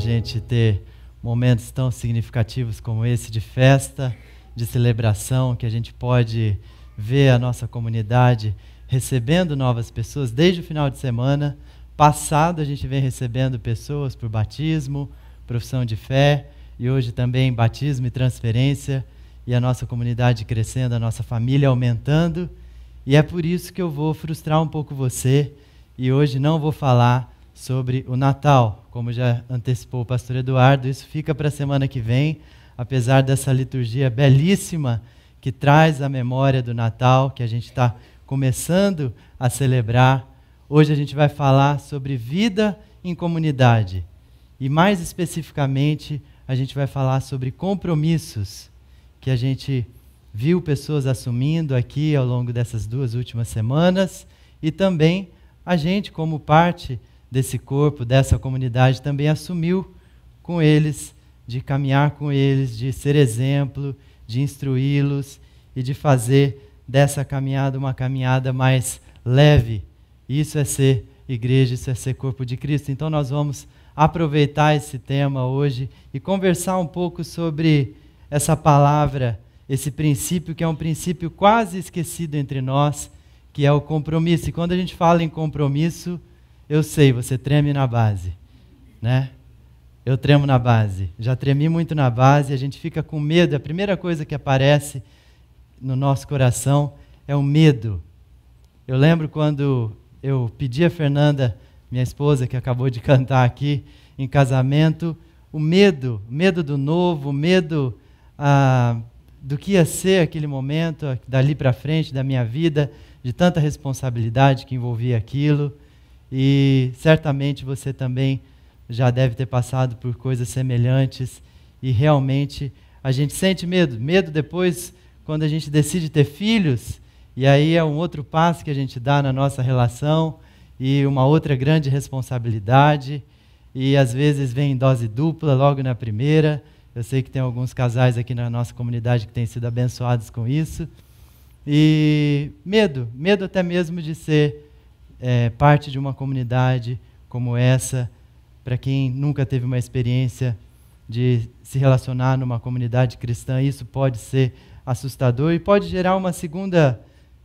gente ter momentos tão significativos como esse de festa, de celebração, que a gente pode ver a nossa comunidade recebendo novas pessoas. Desde o final de semana passado a gente vem recebendo pessoas por batismo, profissão de fé, e hoje também batismo e transferência, e a nossa comunidade crescendo, a nossa família aumentando. E é por isso que eu vou frustrar um pouco você, e hoje não vou falar sobre o Natal, como já antecipou o pastor Eduardo. Isso fica para a semana que vem, apesar dessa liturgia belíssima que traz a memória do Natal, que a gente está começando a celebrar. Hoje a gente vai falar sobre vida em comunidade, e mais especificamente a gente vai falar sobre compromissos que a gente viu pessoas assumindo aqui ao longo dessas 2 últimas semanas, e também a gente, como parte desse corpo, dessa comunidade, também assumiu com eles, de caminhar com eles, de ser exemplo, de instruí-los e de fazer dessa caminhada uma caminhada mais leve. Isso é ser igreja, isso é ser corpo de Cristo. Então nós vamos aproveitar esse tema hoje e conversar um pouco sobre essa palavra, esse princípio que é um princípio quase esquecido entre nós, que é o compromisso. E quando a gente fala em compromisso, eu sei, você treme na base, né? Eu tremo na base, já tremi muito na base, a gente fica com medo. A primeira coisa que aparece no nosso coração é o medo. Eu lembro quando eu pedi a Fernanda, minha esposa, que acabou de cantar aqui, em casamento, o medo do novo, medo do que ia ser aquele momento, dali para frente, da minha vida, de tanta responsabilidade que envolvia aquilo. E certamente você também já deve ter passado por coisas semelhantes, e realmente a gente sente medo. Medo depois, quando a gente decide ter filhos, e aí é um outro passo que a gente dá na nossa relação, e uma outra grande responsabilidade, e às vezes vem em dose dupla logo na primeira. Eu sei que tem alguns casais aqui na nossa comunidade que têm sido abençoados com isso. E medo até mesmo de ser parte de uma comunidade como essa. Para quem nunca teve uma experiência de se relacionar numa comunidade cristã, isso pode ser assustador e pode gerar uma segunda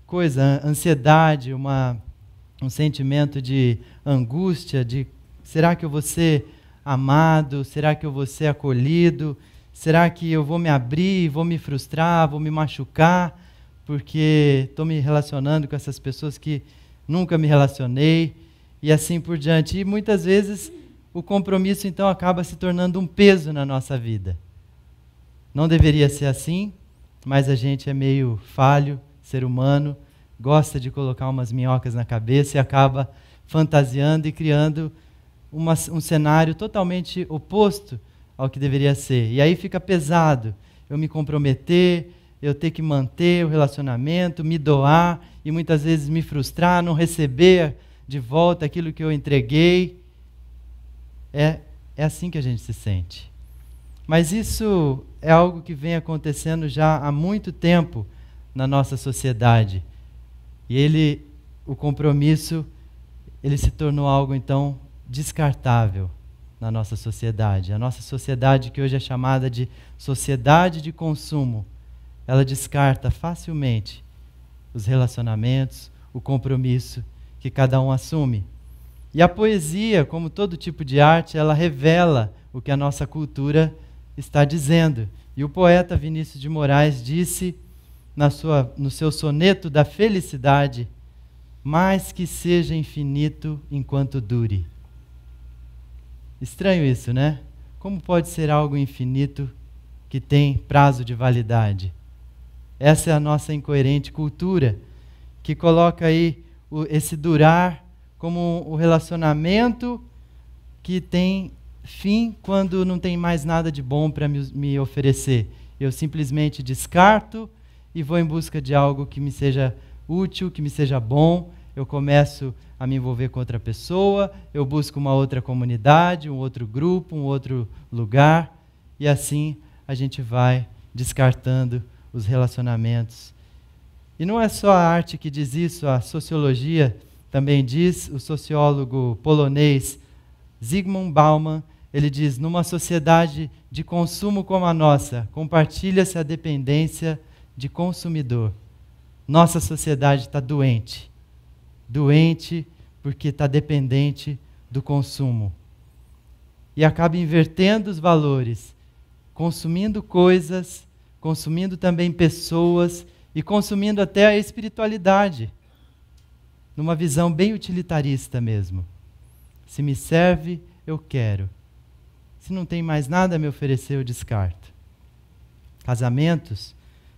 coisa, ansiedade, um sentimento de angústia, de será que eu vou ser amado? Será que eu vou ser acolhido? Será que eu vou me abrir, vou me frustrar, vou me machucar, porque estou me relacionando com essas pessoas que nunca me relacionei, e assim por diante. E muitas vezes o compromisso então acaba se tornando um peso na nossa vida. Não deveria ser assim, mas a gente é meio falho, ser humano, gosta de colocar umas minhocas na cabeça e acaba fantasiando e criando um cenário totalmente oposto ao que deveria ser. E aí fica pesado eu me comprometer, eu ter que manter o relacionamento, me doar e muitas vezes me frustrar, não receber de volta aquilo que eu entreguei. É assim que a gente se sente. Mas isso é algo que vem acontecendo já há muito tempo na nossa sociedade. E o compromisso, ele se tornou algo então descartável na nossa sociedade. A nossa sociedade, que hoje é chamada de sociedade de consumo, ela descarta facilmente os relacionamentos, o compromisso que cada um assume. E a poesia, como todo tipo de arte, ela revela o que a nossa cultura está dizendo. E o poeta Vinícius de Moraes disse no seu soneto da felicidade: mas que seja infinito enquanto dure. Estranho isso, né? Como pode ser algo infinito que tem prazo de validade? Essa é a nossa incoerente cultura, que coloca aí esse durar como o relacionamento que tem fim quando não tem mais nada de bom para me oferecer. Eu simplesmente descarto e vou em busca de algo que me seja útil, que me seja bom. Eu começo a me envolver com outra pessoa, eu busco uma outra comunidade, um outro grupo, um outro lugar, e assim a gente vai descartando os relacionamentos. E não é só a arte que diz isso, a sociologia também diz. O sociólogo polonês Zygmunt Bauman, ele diz, numa sociedade de consumo como a nossa, compartilha-se a dependência de consumidor. Nossa sociedade está doente. Doente porque está dependente do consumo. E acaba invertendo os valores, consumindo coisas, consumindo também pessoas e consumindo até a espiritualidade, numa visão bem utilitarista mesmo. Se me serve, eu quero. Se não tem mais nada a me oferecer, eu descarto. Casamentos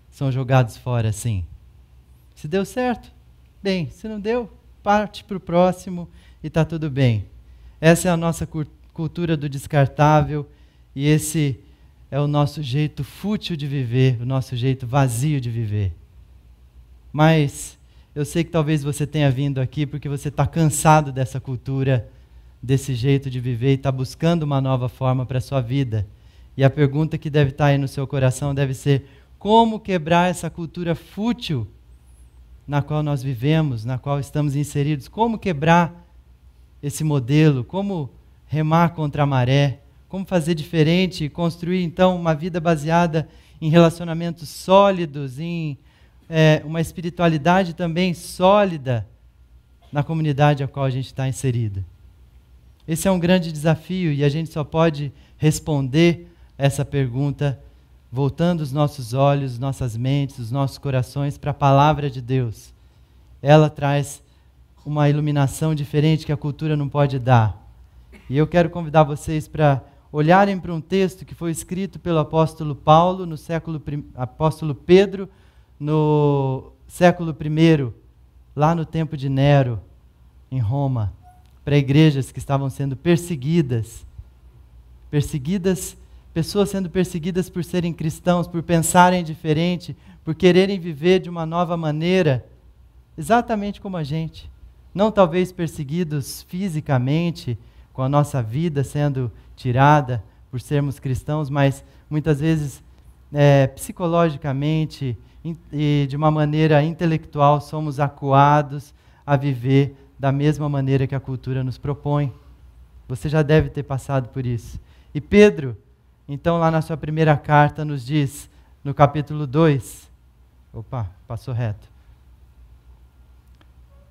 são jogados fora assim. Se deu certo, bem. Se não deu, parte para o próximo e está tudo bem. Essa é a nossa cultura do descartável e esse é o nosso jeito fútil de viver, o nosso jeito vazio de viver. Mas eu sei que talvez você tenha vindo aqui porque você está cansado dessa cultura, desse jeito de viver e está buscando uma nova forma para a sua vida. E a pergunta que deve estar aí no seu coração deve ser: como quebrar essa cultura fútil na qual nós vivemos, na qual estamos inseridos? Como quebrar esse modelo? Como remar contra a maré? Como fazer diferente e construir então uma vida baseada em relacionamentos sólidos, em uma espiritualidade também sólida na comunidade a qual a gente está inserido? Esse é um grande desafio e a gente só pode responder essa pergunta voltando os nossos olhos, nossas mentes, os nossos corações para a palavra de Deus. Ela traz uma iluminação diferente que a cultura não pode dar. E eu quero convidar vocês para olharem para um texto que foi escrito pelo apóstolo Paulo, apóstolo Pedro, no século I, lá no tempo de Nero, em Roma, para igrejas que estavam sendo perseguidas, pessoas sendo perseguidas por serem cristãos, por pensarem diferente, por quererem viver de uma nova maneira, exatamente como a gente. Não talvez perseguidos fisicamente, com a nossa vida sendo tirada por sermos cristãos, mas muitas vezes psicologicamente e de uma maneira intelectual somos acuados a viver da mesma maneira que a cultura nos propõe. Você já deve ter passado por isso. E Pedro, então lá na sua primeira carta nos diz, no capítulo 2, passou reto.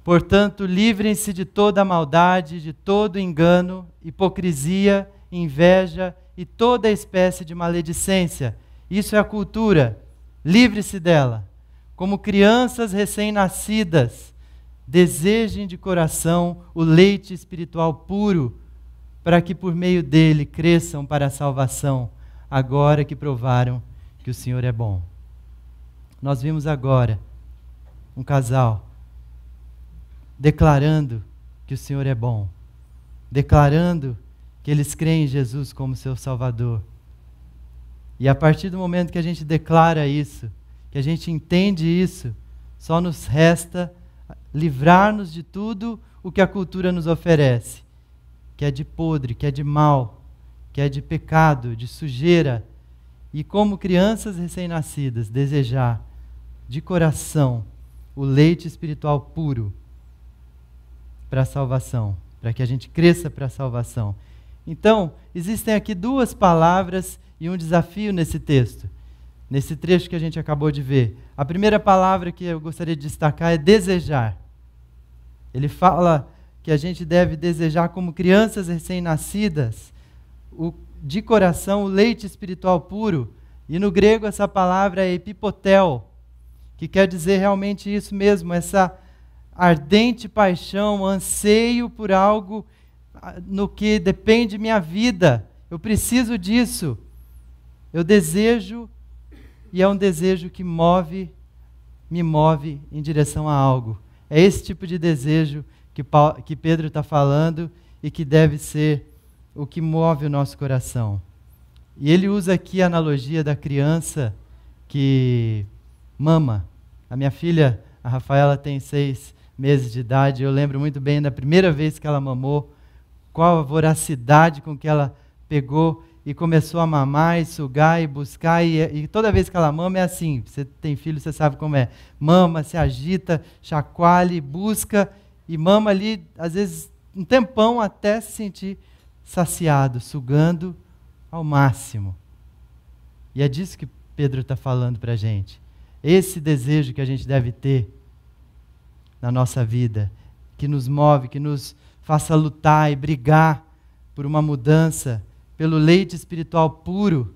Portanto, livrem-se de toda maldade, de todo engano, hipocrisia, inveja e toda espécie de maledicência. Isso é a cultura. Livre-se dela. Como crianças recém-nascidas, desejem de coração o leite espiritual puro, para que por meio dele cresçam para a salvação, agora que provaram que o Senhor é bom. Nós vimos agora um casal declarando que o Senhor é bom, declarando que eles creem em Jesus como seu Salvador. E a partir do momento que a gente declara isso, que a gente entende isso, só nos resta livrar-nos de tudo o que a cultura nos oferece, que é de podre, que é de mal, que é de pecado, de sujeira, e como crianças recém-nascidas, desejar de coração o leite espiritual puro para a salvação, para que a gente cresça para a salvação. Então, existem aqui duas palavras e um desafio nesse texto, nesse trecho que a gente acabou de ver. A primeira palavra que eu gostaria de destacar é desejar. Ele fala que a gente deve desejar como crianças recém-nascidas, de coração, o leite espiritual puro. E no grego essa palavra é epipotel, que quer dizer realmente isso mesmo, essa ardente paixão, anseio por algo no que depende minha vida. Eu preciso disso. Eu desejo, e é um desejo que me move em direção a algo. É esse tipo de desejo que Pedro está falando e que deve ser o que move o nosso coração. E ele usa aqui a analogia da criança que mama. A minha filha, a Rafaela, tem 6 meses de idade. Eu lembro muito bem da primeira vez que ela mamou, qual a voracidade com que ela pegou e começou a mamar e sugar e buscar. E toda vez que ela mama é assim. Você tem filho, você sabe como é. Mama, se agita, chacoalha, busca e mama ali, às vezes, um tempão até se sentir saciado, sugando ao máximo. E é disso que Pedro está falando para a gente. Esse desejo que a gente deve ter na nossa vida, que nos move, que nos faça lutar e brigar por uma mudança, pelo leite espiritual puro.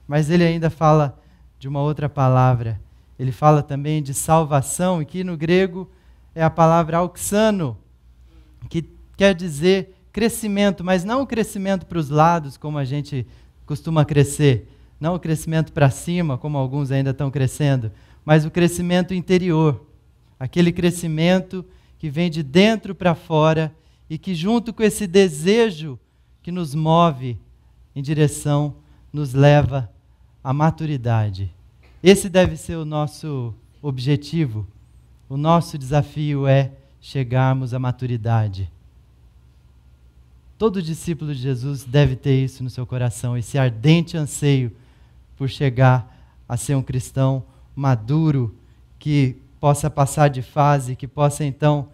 Mas ele ainda fala de uma outra palavra. Ele fala também de salvação, e que no grego é a palavra auxano, que quer dizer crescimento, mas não o crescimento para os lados, como a gente costuma crescer, não o crescimento para cima, como alguns ainda estão crescendo, mas o crescimento interior, aquele crescimento que vem de dentro para fora e que, junto com esse desejo que nos move em direção, nos leva à maturidade. Esse deve ser o nosso objetivo. O nosso desafio é chegarmos à maturidade. Todo discípulo de Jesus deve ter isso no seu coração, esse ardente anseio por chegar a ser um cristão maduro, que possa passar de fase, que possa então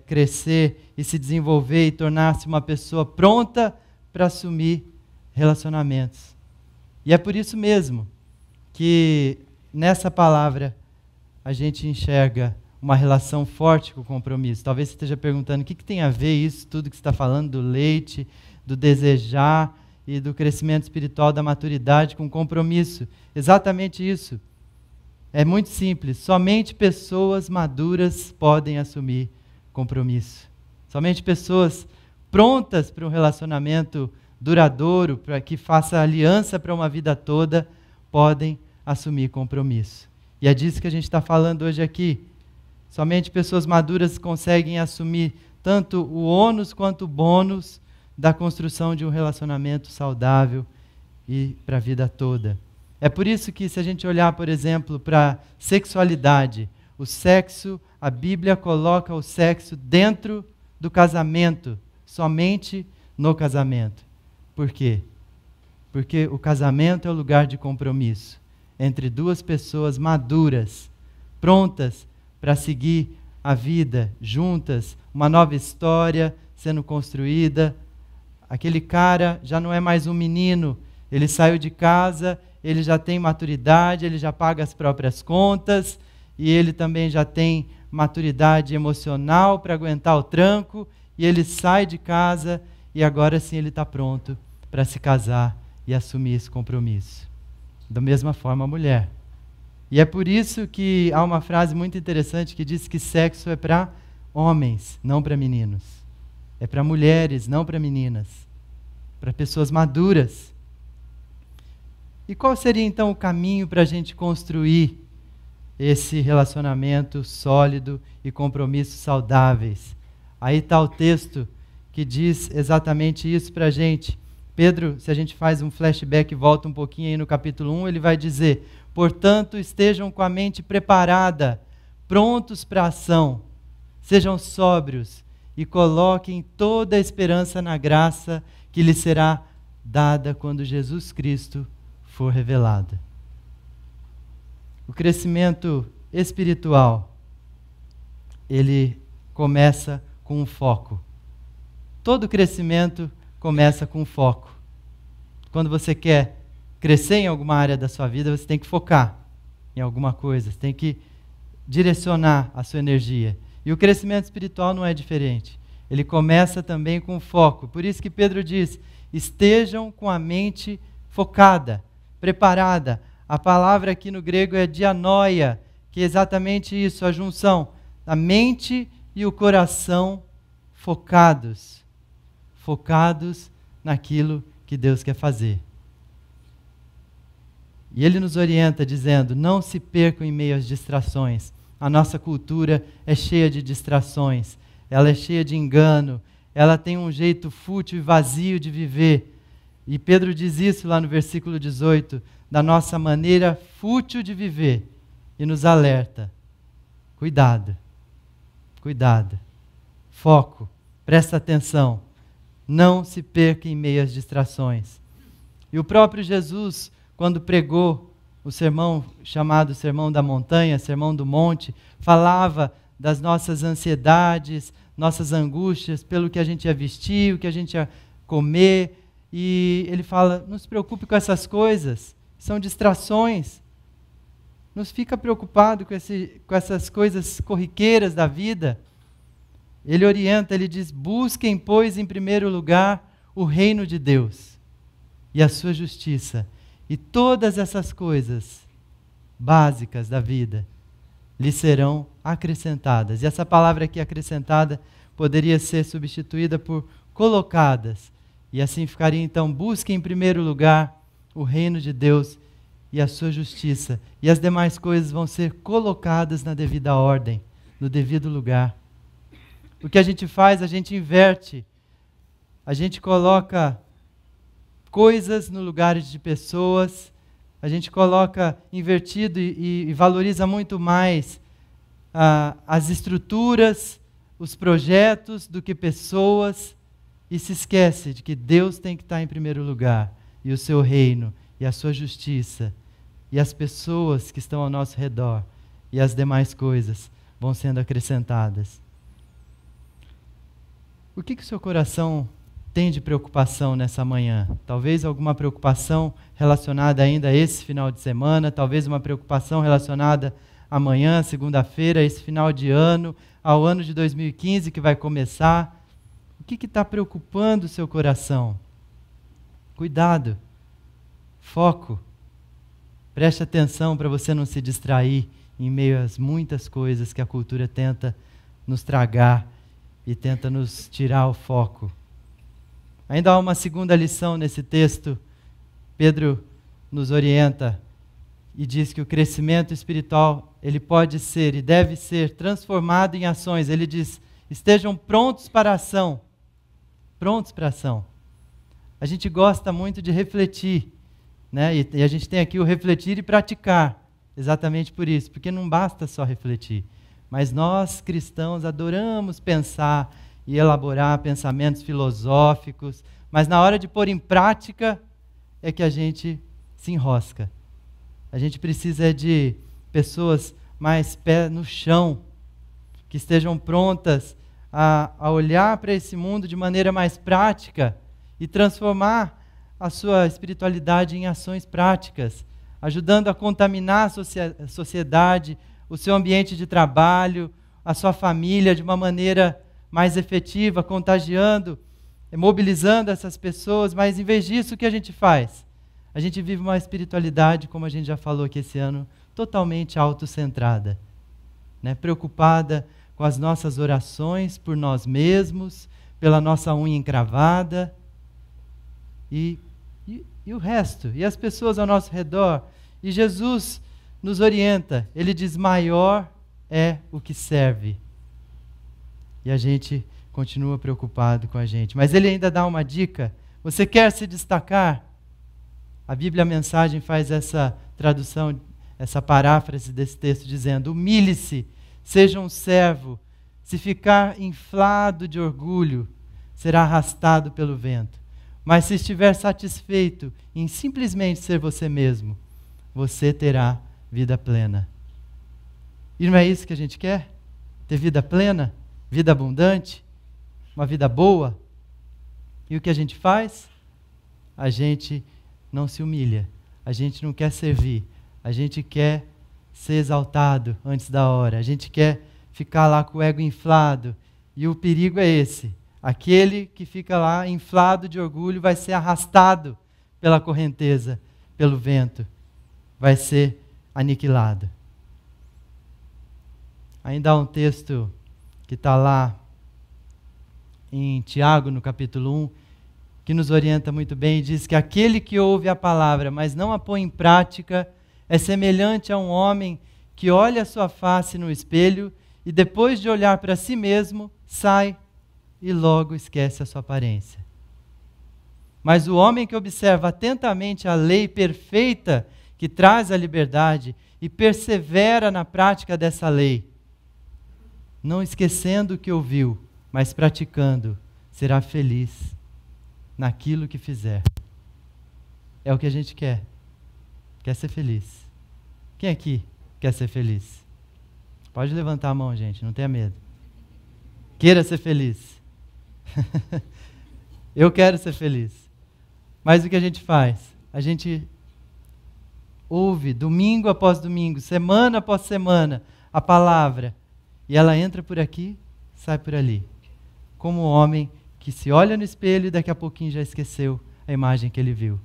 crescer e se desenvolver e tornar-se uma pessoa pronta para assumir relacionamentos. E é por isso mesmo que nessa palavra a gente enxerga uma relação forte com o compromisso. Talvez você esteja perguntando o que tem a ver isso tudo que você está falando do leite, do desejar e do crescimento espiritual, da maturidade com compromisso. Exatamente isso. É muito simples. Somente pessoas maduras podem assumir compromisso. Somente pessoas prontas para um relacionamento duradouro, para que faça aliança para uma vida toda, podem assumir compromisso. E é disso que a gente está falando hoje aqui. Somente pessoas maduras conseguem assumir tanto o ônus quanto o bônus da construção de um relacionamento saudável e para a vida toda. É por isso que, se a gente olhar, por exemplo, para a sexualidade, o sexo, a Bíblia coloca o sexo dentro do casamento, somente no casamento. Por quê? Porque o casamento é o lugar de compromisso entre duas pessoas maduras, prontas para seguir a vida juntas, uma nova história sendo construída. Aquele cara já não é mais um menino, ele saiu de casa, ele já tem maturidade, ele já paga as próprias contas, e ele também já tem maturidade emocional para aguentar o tranco, e ele sai de casa, e agora sim ele está pronto para se casar e assumir esse compromisso. Da mesma forma a mulher. E é por isso que há uma frase muito interessante que diz que sexo é para homens, não para meninos. É para mulheres, não para meninas. Para pessoas maduras. E qual seria então o caminho para a gente construir esse relacionamento sólido e compromissos saudáveis? Aí está o texto que diz exatamente isso para a gente. Pedro, se a gente faz um flashback e volta um pouquinho aí no capítulo 1, ele vai dizer: portanto, estejam com a mente preparada, prontos para a ação, sejam sóbrios e coloquem toda a esperança na graça que lhes será dada quando Jesus Cristo for revelado. O crescimento espiritual, ele começa com um foco. Todo crescimento começa com um foco. Quando você quer crescer em alguma área da sua vida, você tem que focar em alguma coisa, você tem que direcionar a sua energia. E o crescimento espiritual não é diferente. Ele começa também com foco. Por isso que Pedro diz: estejam com a mente focada, preparada. A palavra aqui no grego é dianoia, que é exatamente isso, a junção da mente e o coração focados naquilo que Deus quer fazer. E ele nos orienta dizendo: não se percam em meio às distrações. A nossa cultura é cheia de distrações, ela é cheia de engano, ela tem um jeito fútil e vazio de viver. E Pedro diz isso lá no versículo 18, da nossa maneira fútil de viver, e nos alerta: cuidado, foco, presta atenção, não se perca em meio às distrações. E o próprio Jesus, quando pregou o sermão chamado Sermão da Montanha, Sermão do Monte, falava das nossas ansiedades, nossas angústias, pelo que a gente ia vestir, o que a gente ia comer. E ele fala, não se preocupe com essas coisas, são distrações. Não fica preocupado com essas coisas corriqueiras da vida. Ele orienta, ele diz, busquem, pois, em primeiro lugar, o reino de Deus e a sua justiça. E todas essas coisas básicas da vida lhe serão acrescentadas. E essa palavra aqui, acrescentada, poderia ser substituída por colocadas. E assim ficaria, então, busquem em primeiro lugar o reino de Deus e a sua justiça. E as demais coisas vão ser colocadas na devida ordem, no devido lugar. O que a gente faz, a gente inverte. A gente coloca coisas no lugar de pessoas. A gente coloca invertido e valoriza muito mais as estruturas, os projetos do que pessoas. E se esquece de que Deus tem que estar em primeiro lugar. E o seu reino, e a sua justiça, e as pessoas que estão ao nosso redor, e as demais coisas vão sendo acrescentadas. O que o seu coração tem de preocupação nessa manhã? Talvez alguma preocupação relacionada ainda a esse final de semana, talvez uma preocupação relacionada amanhã, segunda-feira, esse final de ano, ao ano de 2015 que vai começar. O que está preocupando o seu coração? Cuidado, foco, preste atenção para você não se distrair em meio às muitas coisas que a cultura tenta nos tragar e tenta nos tirar o foco. Ainda há uma segunda lição nesse texto. Pedro nos orienta e diz que o crescimento espiritual, ele pode ser e deve ser transformado em ações. Ele diz, estejam prontos para a ação. Prontos para a ação. A gente gosta muito de refletir, né? E a gente tem aqui o refletir e praticar, exatamente por isso, porque não basta só refletir, mas nós cristãos adoramos pensar e elaborar pensamentos filosóficos, mas na hora de pôr em prática é que a gente se enrosca. A gente precisa de pessoas mais pé no chão, que estejam prontas a olhar para esse mundo de maneira mais prática e transformar a sua espiritualidade em ações práticas, ajudando a contaminar a sociedade, o seu ambiente de trabalho, a sua família de uma maneira mais efetiva, contagiando, mobilizando essas pessoas. Mas em vez disso, o que a gente faz? A gente vive uma espiritualidade, como a gente já falou aqui esse ano, totalmente autocentrada, né? Preocupada com as nossas orações por nós mesmos, pela nossa unha encravada, e o resto, e as pessoas ao nosso redor. E Jesus nos orienta, ele diz, maior é o que serve. E a gente continua preocupado com a gente. Mas ele ainda dá uma dica, você quer se destacar? A Bíblia, a Mensagem, faz essa tradução, essa paráfrase desse texto, dizendo, humilhe-se, seja um servo, se ficar inflado de orgulho, será arrastado pelo vento. Mas se estiver satisfeito em simplesmente ser você mesmo, você terá vida plena. E não é isso que a gente quer? Ter vida plena? Vida abundante? Uma vida boa? E o que a gente faz? A gente não se humilha, a gente não quer servir, a gente quer ser exaltado antes da hora, a gente quer ficar lá com o ego inflado. E o perigo é esse. Aquele que fica lá inflado de orgulho vai ser arrastado pela correnteza, pelo vento. Vai ser aniquilado. Ainda há um texto que está lá em Tiago, no capítulo 1, que nos orienta muito bem e diz que aquele que ouve a palavra, mas não a põe em prática, é semelhante a um homem que olha a sua face no espelho e depois de olhar para si mesmo, sai e logo esquece a sua aparência. Mas o homem que observa atentamente a lei perfeita que traz a liberdade e persevera na prática dessa lei, não esquecendo o que ouviu, mas praticando, será feliz naquilo que fizer. É o que a gente quer. Quer ser feliz. Quem aqui quer ser feliz? Pode levantar a mão, gente, não tenha medo. Queira ser feliz. Eu quero ser feliz. Mas o que a gente faz? A gente ouve domingo após domingo, semana após semana, a palavra. E ela entra por aqui, sai por ali. Como um homem que se olha no espelho e daqui a pouquinho já esqueceu a imagem que ele viu.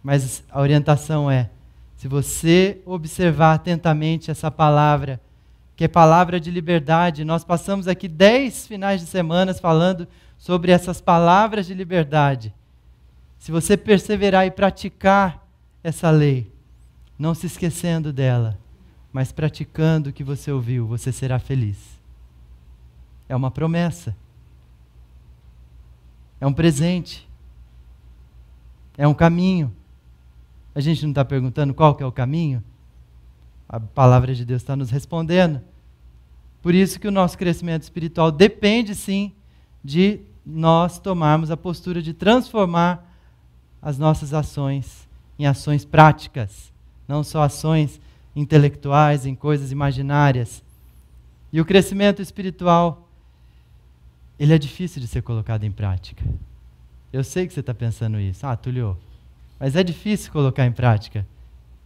Mas a orientação é, se você observar atentamente essa palavra, que é palavra de liberdade, nós passamos aqui 10 finais de semana falando sobre essas palavras de liberdade. Se você perseverar e praticar essa lei, não se esquecendo dela, mas praticando o que você ouviu, você será feliz. É uma promessa. É um presente. É um caminho. A gente não está perguntando qual que é o caminho? A palavra de Deus está nos respondendo. Por isso que o nosso crescimento espiritual depende, sim, de nós tomarmos a postura de transformar as nossas ações em ações práticas, não só ações intelectuais, em coisas imaginárias. E o crescimento espiritual, ele é difícil de ser colocado em prática. Eu sei que você está pensando isso. Ah, Túlio, mas é difícil colocar em prática.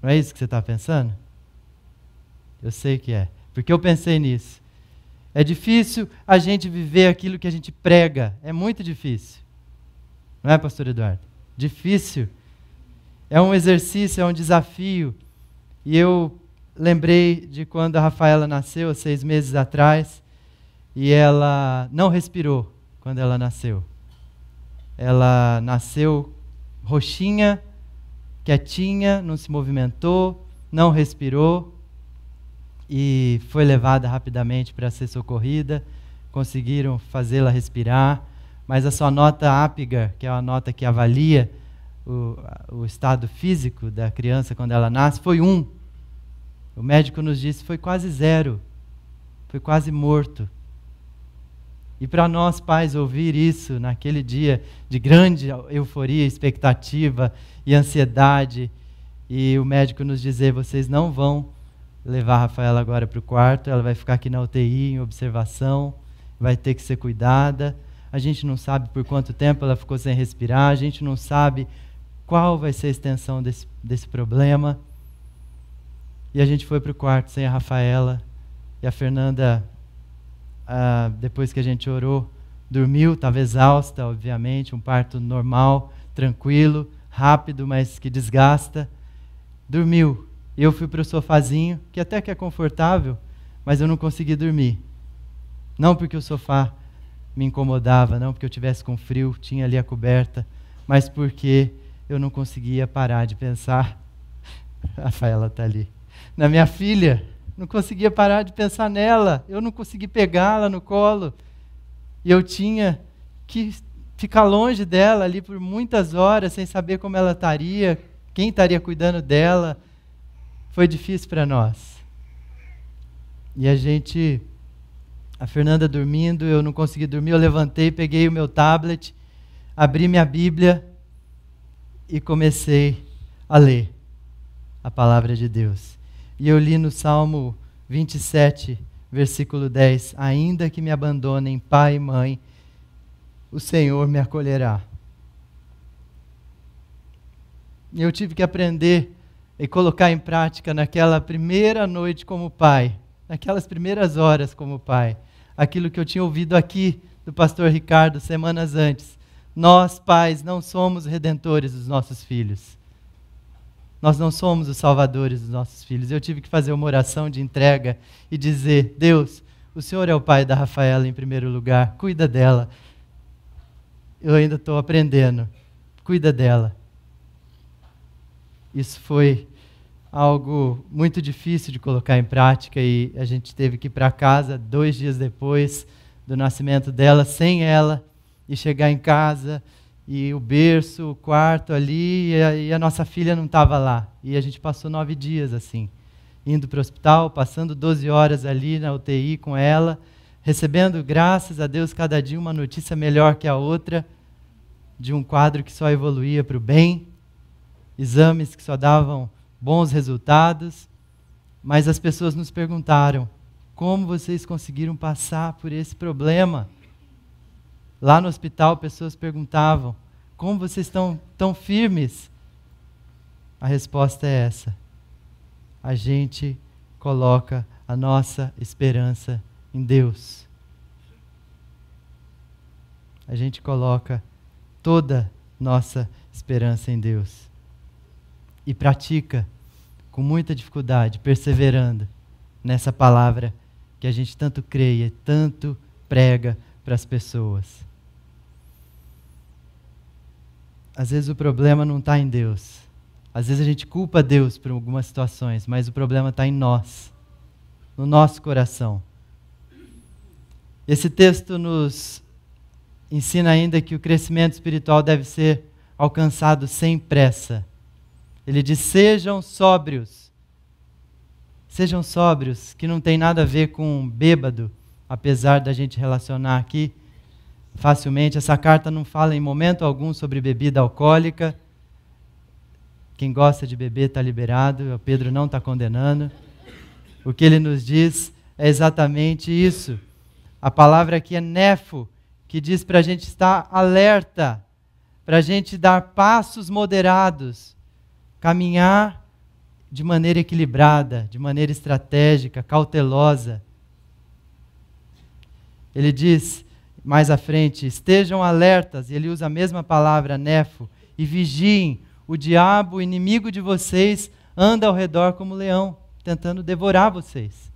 Não é isso que você está pensando? Eu sei que é, porque eu pensei nisso. É difícil a gente viver aquilo que a gente prega. É muito difícil. Não é, pastor Eduardo? Difícil. É um exercício, é um desafio. E eu lembrei de quando a Rafaela nasceu, 6 meses atrás, e ela não respirou quando ela nasceu. Ela nasceu roxinha, quietinha, não se movimentou, não respirou, e foi levada rapidamente para ser socorrida. Conseguiram fazê-la respirar, mas a sua nota Apgar, que é a nota que avalia o estado físico da criança quando ela nasce, foi 1. O médico nos disse, foi quase 0, foi quase morto. E para nós pais ouvir isso naquele dia de grande euforia, expectativa e ansiedade, e o médico nos dizer, vocês não vão levar a Rafaela agora para o quarto, ela vai ficar aqui na UTI em observação, vai ter que ser cuidada. A gente não sabe por quanto tempo ela ficou sem respirar, a gente não sabe qual vai ser a extensão desse problema. E a gente foi para o quarto sem a Rafaela, e a Fernanda, depois que a gente orou, dormiu, estava exausta, obviamente, um parto normal, tranquilo, rápido, mas que desgasta. Dormiu. Eu fui para o sofazinho, que até que é confortável, mas eu não consegui dormir. Não porque o sofá me incomodava, não porque eu tivesse com frio, tinha ali a coberta, mas porque eu não conseguia parar de pensar. A Rafaela está ali. Na minha filha, não conseguia parar de pensar nela, eu não consegui pegá-la no colo. E eu tinha que ficar longe dela ali por muitas horas, sem saber como ela estaria, quem estaria cuidando dela. Foi difícil para nós. E a Fernanda dormindo, eu não consegui dormir, eu levantei, peguei o meu tablet, abri minha Bíblia e comecei a ler a palavra de Deus. E eu li no Salmo 27, versículo 10, ainda que me abandonem pai e mãe, o Senhor me acolherá. E eu tive que aprender e colocar em prática naquela primeira noite como pai, naquelas primeiras horas como pai, aquilo que eu tinha ouvido aqui do pastor Ricardo semanas antes. Nós, pais, não somos redentores dos nossos filhos. Nós não somos os salvadores dos nossos filhos. Eu tive que fazer uma oração de entrega e dizer, Deus, o Senhor é o pai da Rafaela em primeiro lugar, cuida dela. Eu ainda estou aprendendo, cuida dela. Isso foi algo muito difícil de colocar em prática e a gente teve que ir para casa 2 dias depois do nascimento dela, sem ela, e chegar em casa, e o berço, o quarto ali, e a nossa filha não estava lá. E a gente passou 9 dias assim, indo para o hospital, passando 12 horas ali na UTI com ela, recebendo, graças a Deus, cada dia uma notícia melhor que a outra, de um quadro que só evoluía para o bem, exames que só davam bons resultados, mas as pessoas nos perguntaram, Como vocês conseguiram passar por esse problema? Lá no hospital, pessoas perguntavam, como vocês estão tão firmes? A resposta é essa. A gente coloca a nossa esperança em Deus. A gente coloca toda nossa esperança em Deus. E pratica com muita dificuldade, perseverando nessa palavra que a gente tanto crê e tanto prega para as pessoas. Às vezes o problema não está em Deus. Às vezes a gente culpa Deus por algumas situações, mas o problema está em nós, no nosso coração. Esse texto nos ensina ainda que o crescimento espiritual deve ser alcançado sem pressa. Ele diz, sejam sóbrios. Sejam sóbrios, que não tem nada a ver com bêbado, apesar da gente relacionar aqui facilmente. Essa carta não fala em momento algum sobre bebida alcoólica. Quem gosta de beber está liberado, o Pedro não está condenando. O que ele nos diz é exatamente isso. A palavra aqui é nefo, que diz para a gente estar alerta, para a gente dar passos moderados, caminhar de maneira equilibrada, de maneira estratégica, cautelosa. Ele diz mais à frente, estejam alertas, e ele usa a mesma palavra, nefo, e vigiem, o diabo, o inimigo de vocês, anda ao redor como leão, tentando devorar vocês.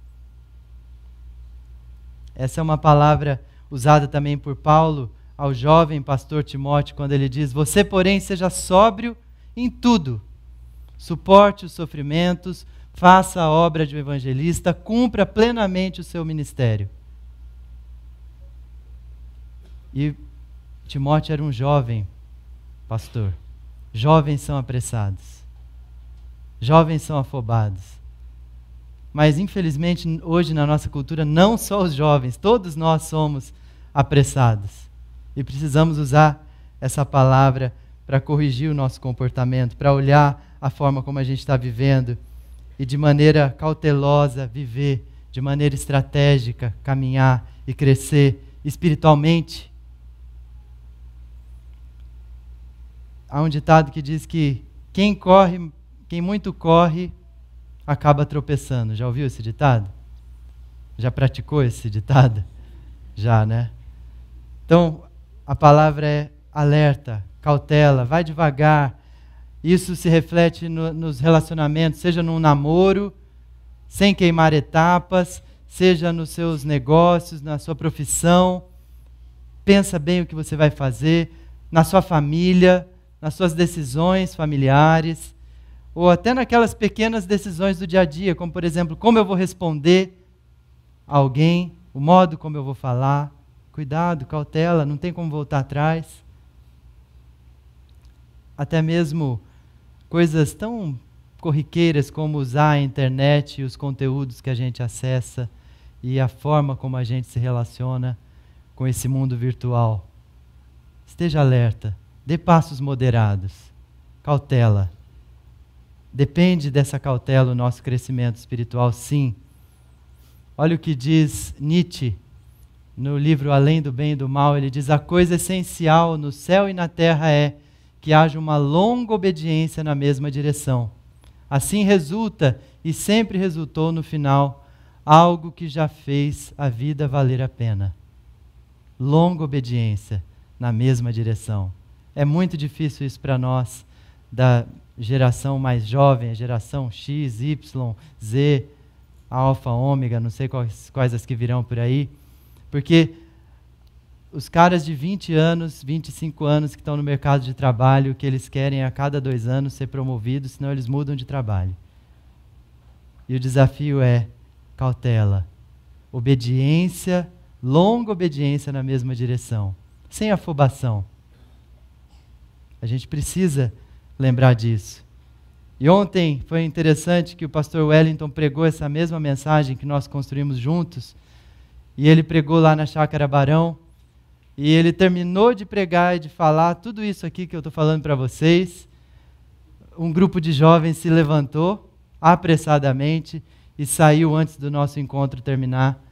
Essa é uma palavra usada também por Paulo ao jovem pastor Timóteo, quando ele diz, você, porém, seja sóbrio em tudo, suporte os sofrimentos, faça a obra de um evangelista, cumpra plenamente o seu ministério. E Timóteo era um jovem pastor. Jovens são apressados. Jovens são afobados. Mas, infelizmente, hoje na nossa cultura, não só os jovens, todos nós somos apressados. E precisamos usar essa palavra para corrigir o nosso comportamento, para olhar a forma como a gente está vivendo e de maneira cautelosa viver, de maneira estratégica, caminhar e crescer espiritualmente. Há um ditado que diz que quem muito corre, acaba tropeçando. Já ouviu esse ditado? Já praticou esse ditado? Já, né? Então, a palavra é alerta, cautela, vai devagar. Isso se reflete nos relacionamentos, seja num namoro, sem queimar etapas, seja nos seus negócios, na sua profissão. Pensa bem o que você vai fazer, na sua família, nas suas decisões familiares, ou até naquelas pequenas decisões do dia a dia, como, por exemplo, como eu vou responder a alguém, o modo como eu vou falar. Cuidado, cautela, não tem como voltar atrás. Até mesmo coisas tão corriqueiras como usar a internet e os conteúdos que a gente acessa e a forma como a gente se relaciona com esse mundo virtual. Esteja alerta, dê passos moderados, cautela. Depende dessa cautela o nosso crescimento espiritual, sim. Olha o que diz Nietzsche no livro Além do Bem e do Mal. Ele diz, a coisa essencial no céu e na terra é que haja uma longa obediência na mesma direção. Assim resulta, e sempre resultou no final, algo que já fez a vida valer a pena. Longa obediência na mesma direção. É muito difícil isso para nós, da geração mais jovem, a geração X, Y, Z, Alfa, Ômega, não sei quais as que virão por aí, porque os caras de 20 anos, 25 anos que estão no mercado de trabalho, o que eles querem é a cada 2 anos ser promovidos, senão eles mudam de trabalho. E o desafio é cautela, obediência, longa obediência na mesma direção, sem afobação. A gente precisa lembrar disso. E ontem foi interessante que o pastor Wellington pregou essa mesma mensagem que nós construímos juntos, e ele pregou lá na Chácara Barão, e ele terminou de pregar e de falar tudo isso aqui que eu estou falando para vocês. Um grupo de jovens se levantou apressadamente e saiu antes do nosso encontro terminar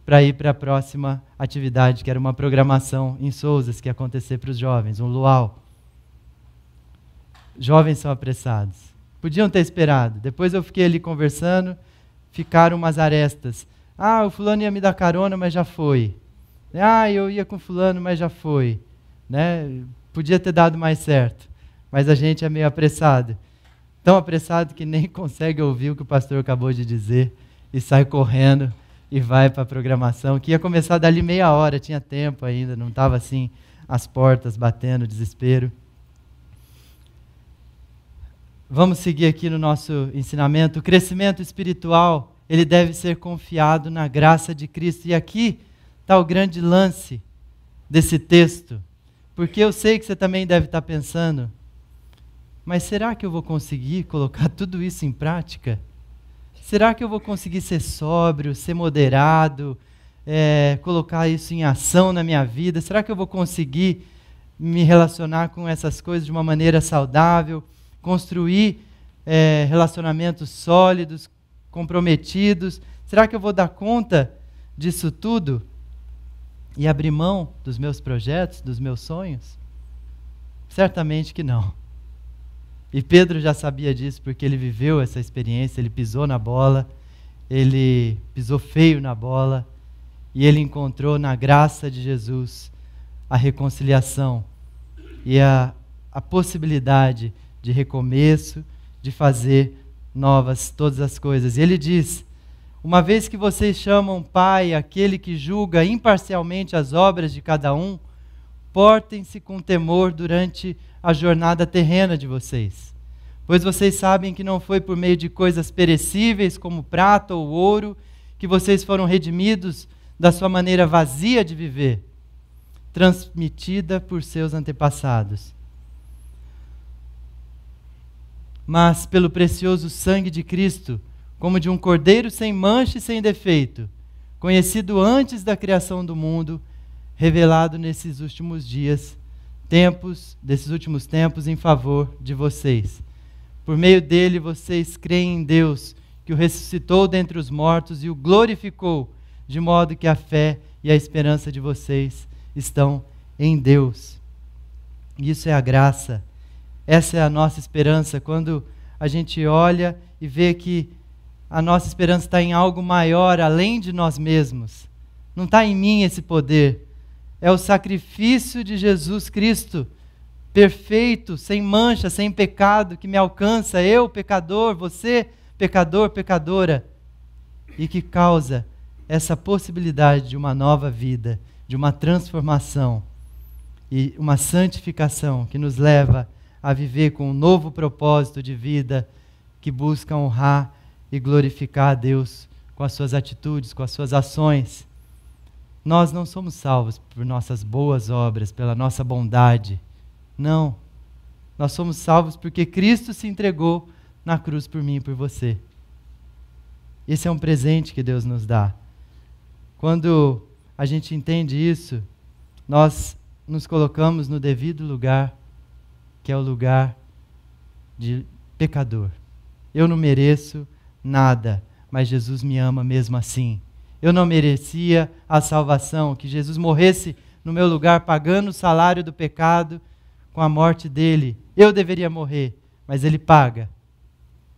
para ir para a próxima atividade, que era uma programação em Sousas, que ia acontecer para os jovens, um luau. Jovens são apressados. Podiam ter esperado. Depois eu fiquei ali conversando, ficaram umas arestas. Ah, o fulano ia me dar carona, mas já foi. Ah, eu ia com fulano, mas já foi. Né? Podia ter dado mais certo, mas a gente é meio apressado. Tão apressado que nem consegue ouvir o que o pastor acabou de dizer e sai correndo e vai para a programação, que ia começar dali meia hora, tinha tempo ainda, não estava assim, as portas batendo, desespero. Vamos seguir aqui no nosso ensinamento. O crescimento espiritual, ele deve ser confiado na graça de Cristo. E aqui está o grande lance desse texto, porque eu sei que você também deve estar pensando, mas será que eu vou conseguir colocar tudo isso em prática? Será que eu vou conseguir ser sóbrio, ser moderado, colocar isso em ação na minha vida? Será que eu vou conseguir me relacionar com essas coisas de uma maneira saudável, construir relacionamentos sólidos, comprometidos? Será que eu vou dar conta disso tudo e abrir mão dos meus projetos, dos meus sonhos? Certamente que não. E Pedro já sabia disso porque ele viveu essa experiência, ele pisou na bola, ele pisou feio na bola e ele encontrou na graça de Jesus a reconciliação e a possibilidade de recomeço, de fazer novas todas as coisas. E ele diz: uma vez que vocês chamam Pai aquele que julga imparcialmente as obras de cada um, portem-se com temor durante a jornada terrena de vocês. Pois vocês sabem que não foi por meio de coisas perecíveis como prata ou ouro que vocês foram redimidos da sua maneira vazia de viver, transmitida por seus antepassados, mas pelo precioso sangue de Cristo, como de um cordeiro sem mancha e sem defeito, conhecido antes da criação do mundo, revelado nesses últimos últimos tempos em favor de vocês. Por meio dele vocês creem em Deus, que o ressuscitou dentre os mortos e o glorificou, de modo que a fé e a esperança de vocês estão em Deus. Isso é a graça. Essa é a nossa esperança, quando a gente olha e vê que a nossa esperança está em algo maior, além de nós mesmos. Não está em mim esse poder. É o sacrifício de Jesus Cristo, perfeito, sem mancha, sem pecado, que me alcança, eu, pecador, você, pecador, pecadora, e que causa essa possibilidade de uma nova vida, de uma transformação e uma santificação que nos leva a viver com um novo propósito de vida que busca honrar e glorificar a Deus com as suas atitudes, com as suas ações. Nós não somos salvos por nossas boas obras, pela nossa bondade. Não. Nós somos salvos porque Cristo se entregou na cruz por mim e por você. Esse é um presente que Deus nos dá. Quando a gente entende isso, nós nos colocamos no devido lugar, que é o lugar de pecador. Eu não mereço nada, mas Jesus me ama mesmo assim. Eu não merecia a salvação, que Jesus morresse no meu lugar, pagando o salário do pecado com a morte dele. Eu deveria morrer, mas ele paga.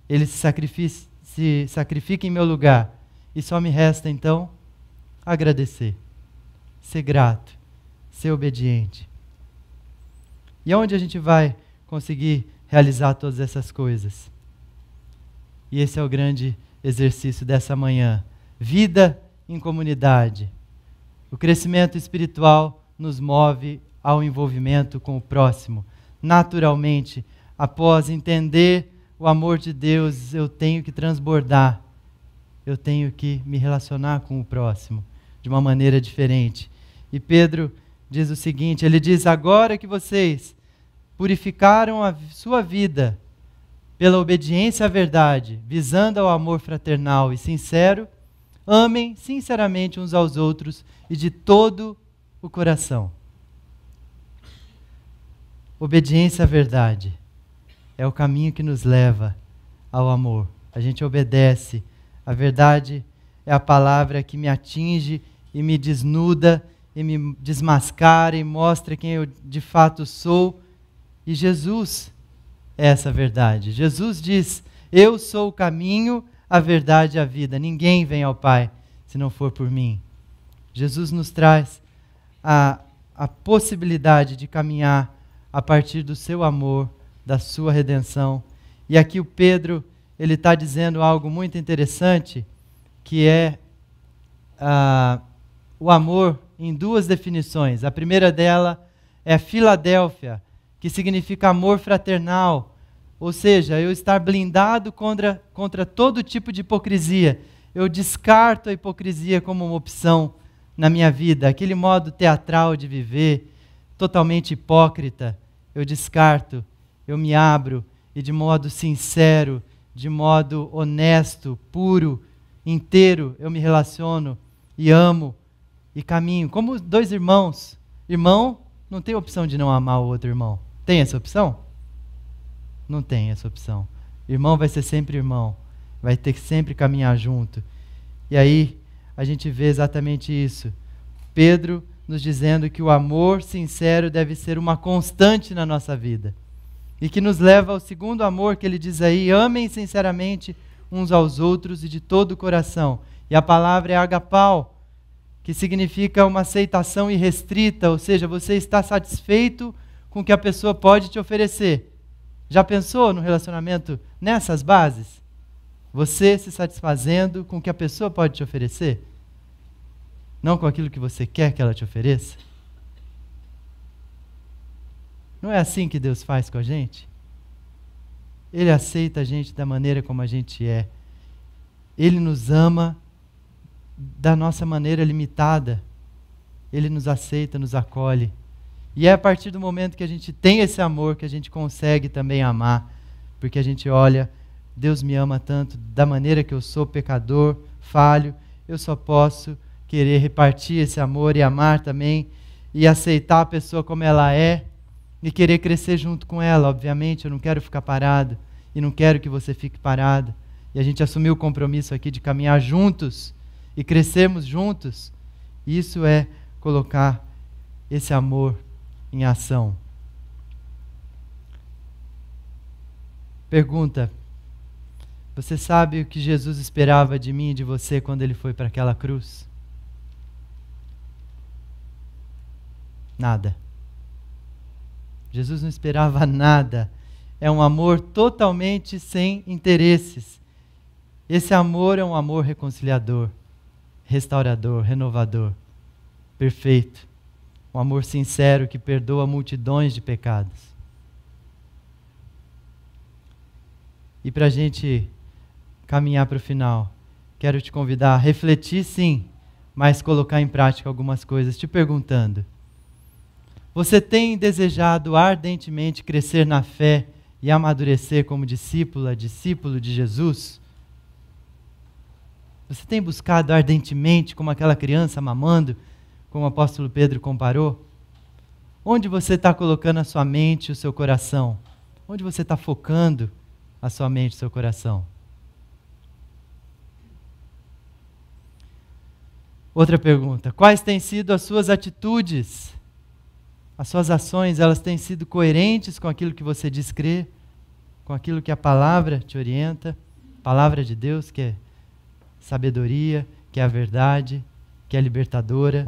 Ele se sacrifica em meu lugar. E só me resta então agradecer, ser grato, ser obediente. E aonde a gente vai conseguir realizar todas essas coisas? E esse é o grande exercício dessa manhã. Vida em comunidade. O crescimento espiritual nos move ao envolvimento com o próximo. Naturalmente, após entender o amor de Deus, eu tenho que transbordar. Eu tenho que me relacionar com o próximo de uma maneira diferente. E Pedro diz o seguinte, ele diz: agora que vocês purificaram a sua vida pela obediência à verdade, visando ao amor fraternal e sincero, amem sinceramente uns aos outros e de todo o coração. Obediência à verdade é o caminho que nos leva ao amor. A gente obedece A verdade é a palavra que me atinge e me desnuda e me desmascara e mostra quem eu de fato sou. E Jesus é essa verdade. Jesus diz: eu sou o caminho, a verdade e a vida. Ninguém vem ao Pai se não for por mim. Jesus nos traz a possibilidade de caminhar a partir do seu amor, da sua redenção. E aqui o Pedro, ele está dizendo algo muito interessante, que é o amor em duas definições. A primeira dela é Filadélfia, que significa amor fraternal, ou seja, eu estar blindado contra todo tipo de hipocrisia. Eu descarto a hipocrisia como uma opção na minha vida, aquele modo teatral de viver, totalmente hipócrita, eu descarto, eu me abro e de modo sincero, de modo honesto, puro, inteiro, eu me relaciono e amo e caminho. Como dois irmãos. Irmão não tem opção de não amar o outro irmão. Tem essa opção? Não tem essa opção. Irmão vai ser sempre irmão, vai ter que sempre caminhar junto. E aí a gente vê exatamente isso. Pedro nos dizendo que o amor sincero deve ser uma constante na nossa vida. E que nos leva ao segundo amor que ele diz aí: amem sinceramente uns aos outros e de todo o coração. E a palavra é agapau, que significa uma aceitação irrestrita, ou seja, você está satisfeito com o que a pessoa pode te oferecer. Já pensou no relacionamento nessas bases? Você se satisfazendo com o que a pessoa pode te oferecer? Não com aquilo que você quer que ela te ofereça? Não é assim que Deus faz com a gente? Ele aceita a gente da maneira como a gente é. Ele nos ama da nossa maneira limitada. Ele nos aceita, nos acolhe. E é a partir do momento que a gente tem esse amor que a gente consegue também amar. Porque a gente olha, Deus me ama tanto, da maneira que eu sou pecador, falho, eu só posso querer repartir esse amor e amar também, e aceitar a pessoa como ela é, e querer crescer junto com ela. Obviamente, eu não quero ficar parado, e não quero que você fique parado. E a gente assumiu o compromisso aqui de caminhar juntos, e crescermos juntos. Isso é colocar esse amor em ação. Pergunta: você sabe o que Jesus esperava de mim e de você quando ele foi para aquela cruz? Nada. Jesus não esperava nada. É um amor totalmente sem interesses. Esse amor é um amor reconciliador, restaurador, renovador, perfeito. Um amor sincero que perdoa multidões de pecados. E para a gente caminhar para o final, quero te convidar a refletir, sim, mas colocar em prática algumas coisas, te perguntando: você tem desejado ardentemente crescer na fé e amadurecer como discípula, discípulo de Jesus? Você tem buscado ardentemente como aquela criança mamando, como o apóstolo Pedro comparou? Onde você está colocando a sua mente e o seu coração? Onde você está focando a sua mente e o seu coração? Outra pergunta: quais têm sido as suas atitudes? As suas ações, elas têm sido coerentes com aquilo que você diz crer? Com aquilo que a palavra te orienta? A palavra de Deus, que é sabedoria, que é a verdade, que é libertadora.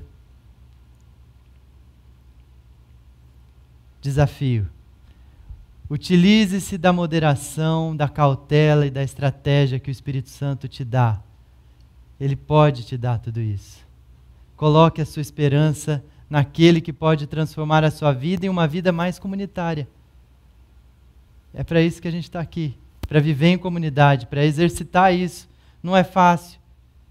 Desafio: utilize-se da moderação, da cautela e da estratégia que o Espírito Santo te dá. Ele pode te dar tudo isso. Coloque a sua esperança naquele que pode transformar a sua vida em uma vida mais comunitária. É para isso que a gente está aqui, para viver em comunidade, para exercitar isso. Não é fácil,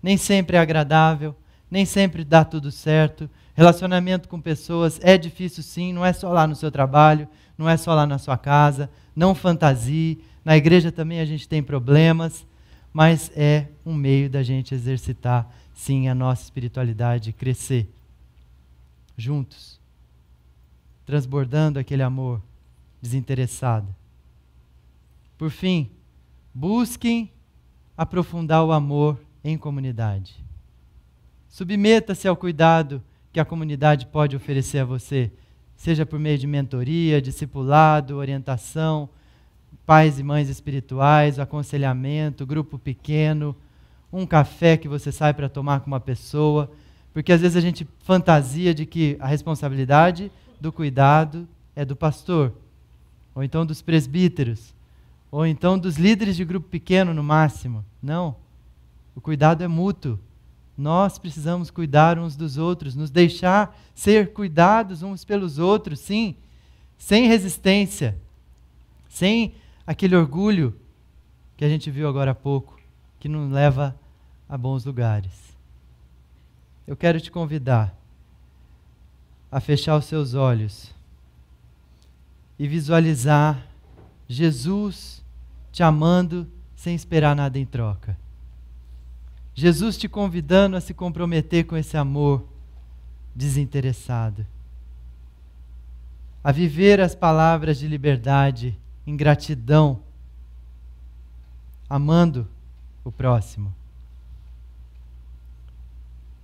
nem sempre é agradável, nem sempre dá tudo certo. Relacionamento com pessoas é difícil sim, não é só lá no seu trabalho, não é só lá na sua casa, não fantasie. Na igreja também a gente tem problemas, mas é um meio da gente exercitar sim a nossa espiritualidade, crescer juntos, transbordando aquele amor desinteressado. Por fim, busquem aprofundar o amor em comunidade. Submeta-se ao cuidado que a comunidade pode oferecer a você, seja por meio de mentoria, discipulado, orientação, pais e mães espirituais, aconselhamento, grupo pequeno, um café que você sai para tomar com uma pessoa, porque às vezes a gente fantasia de que a responsabilidade do cuidado é do pastor, ou então dos presbíteros, ou então dos líderes de grupo pequeno no máximo. Não, o cuidado é mútuo. Nós precisamos cuidar uns dos outros, nos deixar ser cuidados uns pelos outros, sim, sem resistência, sem aquele orgulho que a gente viu agora há pouco, que não leva a bons lugares. Eu quero te convidar a fechar os seus olhos e visualizar Jesus te amando sem esperar nada em troca. Jesus te convidando a se comprometer com esse amor desinteressado, a viver as palavras de liberdade em gratidão, amando o próximo.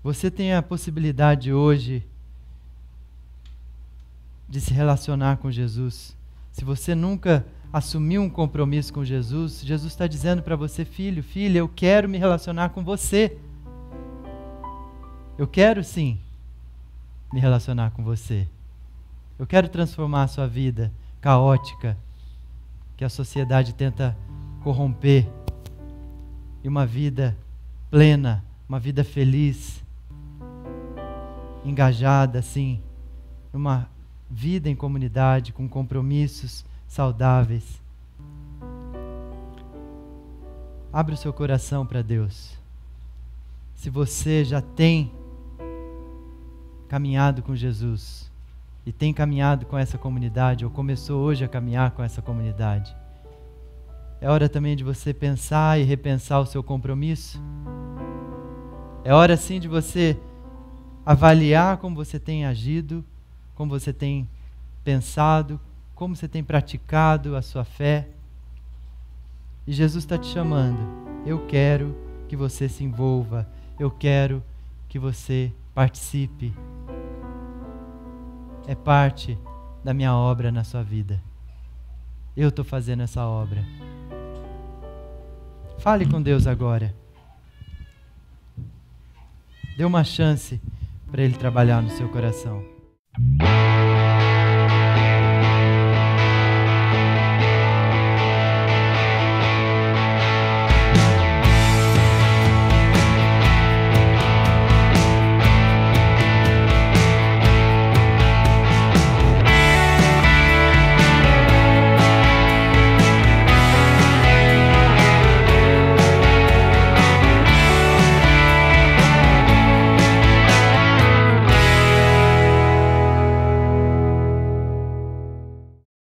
Você tem a possibilidade hoje de se relacionar com Jesus. Se você nunca assumiu um compromisso com Jesus, Jesus está dizendo para você: filho, filha, eu quero me relacionar com você. Eu quero sim me relacionar com você. Eu quero transformar a sua vida caótica, que a sociedade tenta corromper, em uma vida plena, uma vida feliz, engajada, sim, uma vida em comunidade, com compromissos saudáveis. Abre o seu coração para Deus. Se você já tem caminhado com Jesus e tem caminhado com essa comunidade, ou começou hoje a caminhar com essa comunidade, é hora também de você pensar e repensar o seu compromisso. É hora sim de você avaliar como você tem agido, como você tem pensado, como você tem praticado a sua fé. E Jesus está te chamando. Eu quero que você se envolva. Eu quero que você participe. É parte da minha obra na sua vida. Eu estou fazendo essa obra. Fale com Deus agora. Dê uma chance para Ele trabalhar no seu coração.